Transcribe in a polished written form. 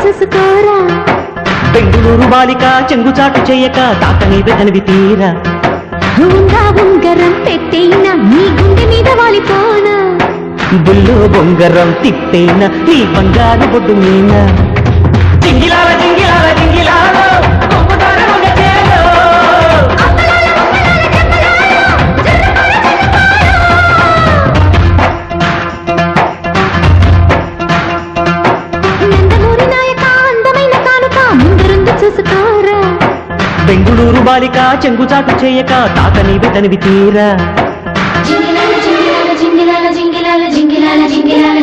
చూసుకోరా బెంగుళూరు బాలిక చెంగుచాటు చేయక తాకని వెదనివి తీరా ఉందా ఉంగరం పెట్టేనా నీ గుండె మీద వాలిపోనా బుల్లో బొంగరం తిప్పేనా నీ బంగారు బొడ్డు మీనా జింగిలాల జింగిలాల జింగిలాల కొంపదార మొగచేలో. నందమూరి నాయక అందమైన కానుక ముందరుంది చూసుకోరా బెంగుళూరు బాలిక చెంగుచాటు చేయక తాకని వెదనివి తీరా జింగిలాల జింగిలాల జింగిలాల జింగిలాల జింగిలాల జింగిలాల